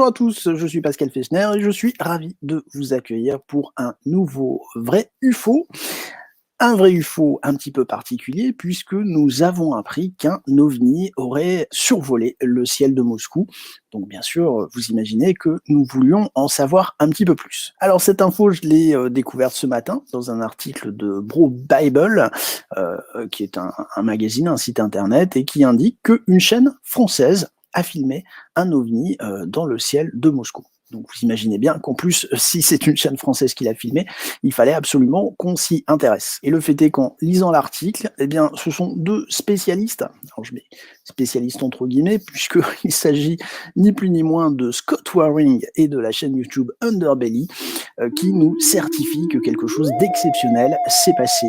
à tous, je suis Pascal Fechner et je suis ravi de vous accueillir pour un nouveau vrai UFO. Un vrai UFO un petit peu particulier puisque nous avons appris qu'un ovni aurait survolé le ciel de Moscou. Donc bien sûr, vous imaginez que nous voulions en savoir un petit peu plus. Alors cette info, je l'ai découverte ce matin dans un article de Bro Bible, qui est un magazine, un site internet, et qui indique qu'une chaîne française a filmé un ovni dans le ciel de Moscou. Donc vous imaginez bien qu'en plus, si c'est une chaîne française qui l'a filmé, il fallait absolument qu'on s'y intéresse. Et le fait est qu'en lisant l'article, eh bien, ce sont deux spécialistes, alors je mets spécialistes entre guillemets, puisqu'il s'agit ni plus ni moins de Scott Waring et de la chaîne YouTube Underbelly, qui nous certifient que quelque chose d'exceptionnel s'est passé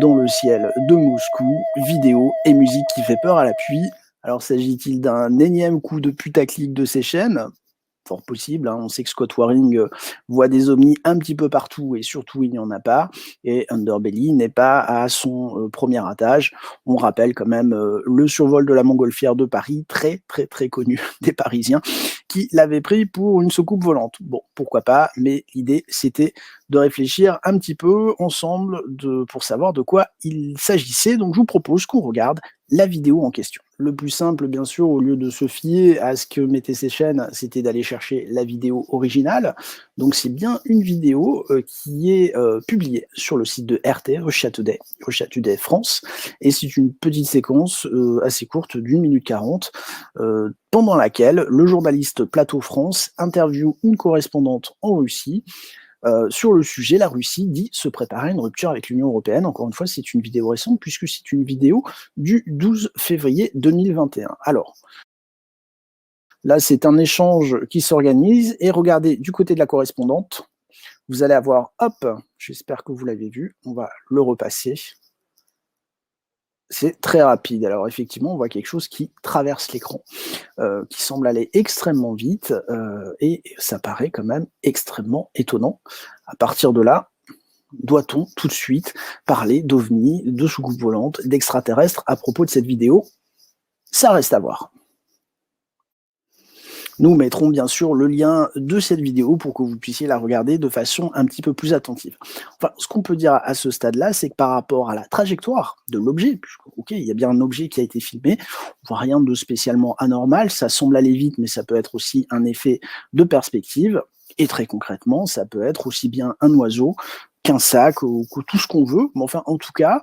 dans le ciel de Moscou, vidéo et musique qui fait peur à l'appui. Alors s'agit-il d'un énième coup de putaclic de ces chaînes ? Fort possible, hein. On sait que Scott Waring voit des ovnis un petit peu partout et surtout il n'y en a pas. Et Underbelly n'est pas à son premier étage. On rappelle quand même le survol de la montgolfière de Paris, très très très connu des Parisiens, qui l'avaient pris pour une soucoupe volante. Bon, pourquoi pas, mais l'idée c'était de réfléchir un petit peu ensemble pour savoir de quoi il s'agissait. Donc je vous propose qu'on regarde la vidéo en question. Le plus simple, bien sûr, au lieu de se fier à ce que mettaient ces chaînes, c'était d'aller chercher la vidéo originale. Donc c'est bien une vidéo qui est publiée sur le site de RT, Russia Today France, et c'est une petite séquence assez courte d'1 minute 40, pendant laquelle le journaliste Plateau France interviewe une correspondante en Russie. Sur le sujet, la Russie dit se préparer à une rupture avec l'Union européenne. Encore une fois, c'est une vidéo récente puisque c'est une vidéo du 12 février 2021. Alors, là, c'est un échange qui s'organise et regardez du côté de la correspondante, vous allez avoir, hop, j'espère que vous l'avez vu, on va le repasser. C'est très rapide. Alors effectivement, on voit quelque chose qui traverse l'écran, qui semble aller extrêmement vite, et ça paraît quand même extrêmement étonnant. À partir de là, doit-on tout de suite parler d'ovnis, de soucoupes volantes, d'extraterrestres à propos de cette vidéo? Ça reste à voir. Nous mettrons bien sûr le lien de cette vidéo pour que vous puissiez la regarder de façon un petit peu plus attentive. Enfin, ce qu'on peut dire à ce stade-là, c'est que par rapport à la trajectoire de l'objet, puisque, ok, il y a bien un objet qui a été filmé, on voit rien de spécialement anormal, ça semble aller vite, mais ça peut être aussi un effet de perspective, et très concrètement, ça peut être aussi bien un oiseau qu'un sac, ou que tout ce qu'on veut, mais enfin, en tout cas,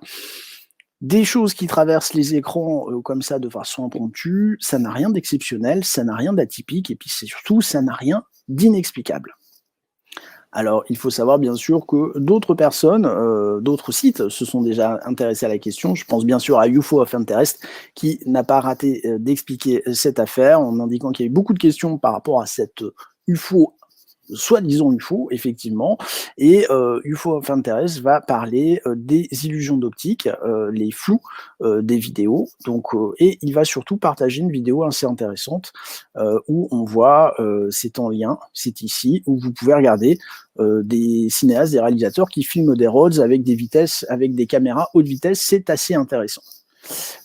des choses qui traversent les écrans comme ça de façon impromptue, ça n'a rien d'exceptionnel, ça n'a rien d'atypique, et puis c'est surtout, ça n'a rien d'inexplicable. Alors, il faut savoir bien sûr que d'autres personnes, d'autres sites se sont déjà intéressés à la question. Je pense bien sûr à UFO of Interest, qui n'a pas raté d'expliquer cette affaire, en indiquant qu'il y a eu beaucoup de questions par rapport à cette UFO, soi-disant UFO, effectivement, et UFO of Interest va parler des illusions d'optique, les flous des vidéos, donc, et il va surtout partager une vidéo assez intéressante où on voit, c'est en lien, c'est ici, où vous pouvez regarder des cinéastes, des réalisateurs qui filment des Rhodes avec des vitesses, avec des caméras haute vitesse, c'est assez intéressant.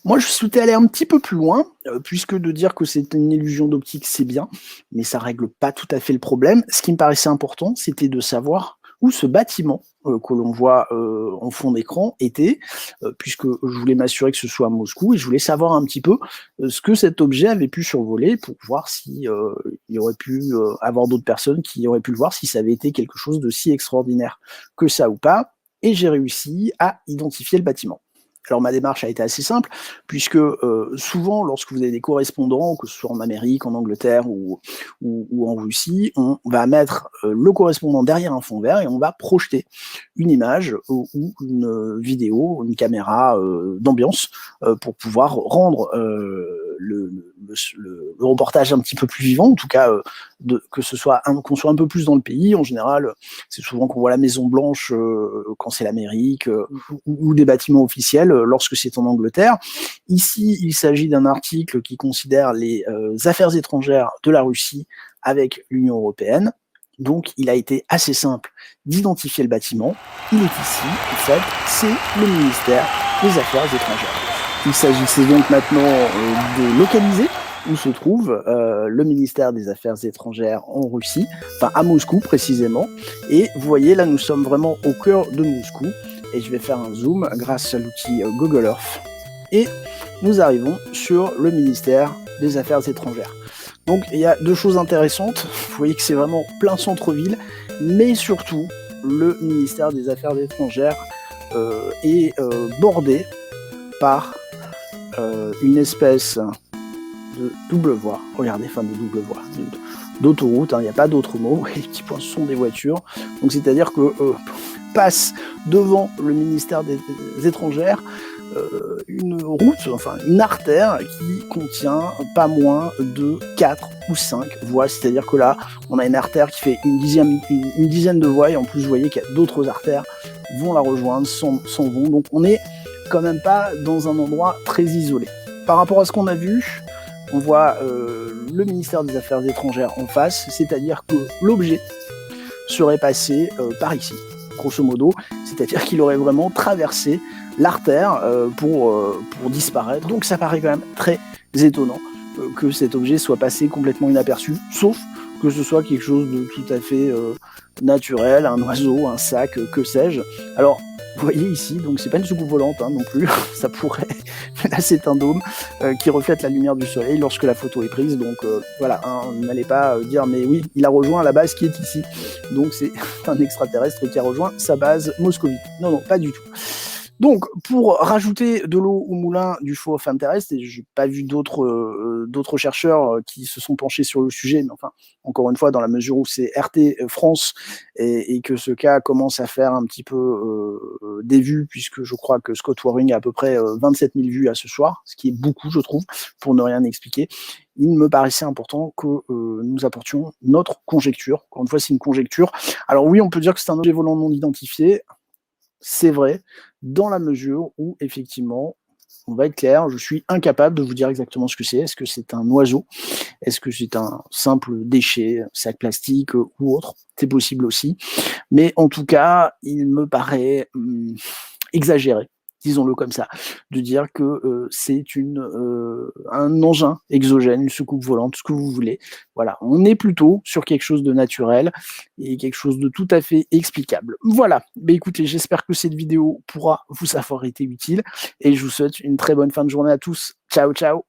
Moi, je souhaitais aller un petit peu plus loin, puisque de dire que c'est une illusion d'optique, c'est bien, mais ça règle pas tout à fait le problème. Ce qui me paraissait important, c'était de savoir où ce bâtiment que l'on voit en fond d'écran était, puisque je voulais m'assurer que ce soit à Moscou, et je voulais savoir un petit peu ce que cet objet avait pu survoler, pour voir si il y aurait pu avoir d'autres personnes qui auraient pu le voir, si ça avait été quelque chose de si extraordinaire que ça ou pas, et j'ai réussi à identifier le bâtiment. Alors ma démarche a été assez simple, puisque souvent, lorsque vous avez des correspondants, que ce soit en Amérique, en Angleterre ou en Russie, on va mettre le correspondant derrière un fond vert et on va projeter une image ou une vidéo, une caméra d'ambiance pour pouvoir rendre le reportage un petit peu plus vivant, en tout cas qu'on soit un peu plus dans le pays. En général, c'est souvent qu'on voit la Maison Blanche quand c'est l'Amérique, ou des bâtiments officiels lorsque c'est en Angleterre. Ici, il s'agit d'un article qui considère les affaires étrangères de la Russie avec l'Union européenne. Donc, il a été assez simple d'identifier le bâtiment. Il est ici, en fait, c'est le ministère des Affaires étrangères. Il s'agissait donc maintenant de localiser où se trouve le ministère des Affaires étrangères en Russie, enfin à Moscou précisément. Et vous voyez, là, nous sommes vraiment au cœur de Moscou. Et je vais faire un zoom grâce à l'outil Google Earth. Et nous arrivons sur le ministère des Affaires étrangères. Donc il y a deux choses intéressantes. Vous voyez que c'est vraiment plein centre-ville, mais surtout, le ministère des Affaires étrangères est bordé par une espèce de double voie. Regardez, enfin de double voie, d'autoroute, il n'y a pas d'autre mot, et les petits points sont des voitures. Donc c'est-à-dire que passe devant le ministère des étrangères une route, enfin une artère qui contient pas moins de 4 ou 5 voies, c'est-à-dire que là on a une artère qui fait une dizaine de voies, et en plus vous voyez qu'il y a d'autres artères vont la rejoindre, s'en vont, donc on est quand même pas dans un endroit très isolé. Par rapport à ce qu'on a vu, on voit le ministère des Affaires étrangères en face, c'est-à-dire que l'objet serait passé par ici, grosso modo, c'est-à-dire qu'il aurait vraiment traversé l'artère pour disparaître. Donc ça paraît quand même très étonnant que cet objet soit passé complètement inaperçu, sauf que ce soit quelque chose de tout à fait naturel, un oiseau, un sac, que sais-je. Alors, vous voyez ici, donc c'est pas une soucoupe volante non plus, ça pourrait, là c'est un dôme qui reflète la lumière du soleil lorsque la photo est prise, donc voilà, n'allez pas dire mais oui, il a rejoint la base qui est ici, donc c'est un extraterrestre qui a rejoint sa base moscovite. Non, non, pas du tout. Donc, pour rajouter de l'eau au moulin du Show of Interest, et j'ai pas vu d'autres chercheurs qui se sont penchés sur le sujet, mais enfin, encore une fois, dans la mesure où c'est RT France et que ce cas commence à faire un petit peu des vues, puisque je crois que Scott Waring a à peu près 27 000 vues à ce soir, ce qui est beaucoup, je trouve, pour ne rien expliquer. Il me paraissait important que nous apportions notre conjecture. Encore une fois, c'est une conjecture. Alors oui, on peut dire que c'est un objet volant non identifié. C'est vrai, dans la mesure où, effectivement, on va être clair, je suis incapable de vous dire exactement ce que c'est. Est-ce que c'est un oiseau? Est-ce que c'est un simple déchet, sac plastique ou autre? C'est possible aussi. Mais en tout cas, il me paraît exagéré, disons-le comme ça, de dire que c'est un engin exogène, une soucoupe volante, ce que vous voulez. Voilà, on est plutôt sur quelque chose de naturel et quelque chose de tout à fait explicable. Voilà, écoutez, j'espère que cette vidéo pourra vous avoir été utile et je vous souhaite une très bonne fin de journée à tous. Ciao, ciao!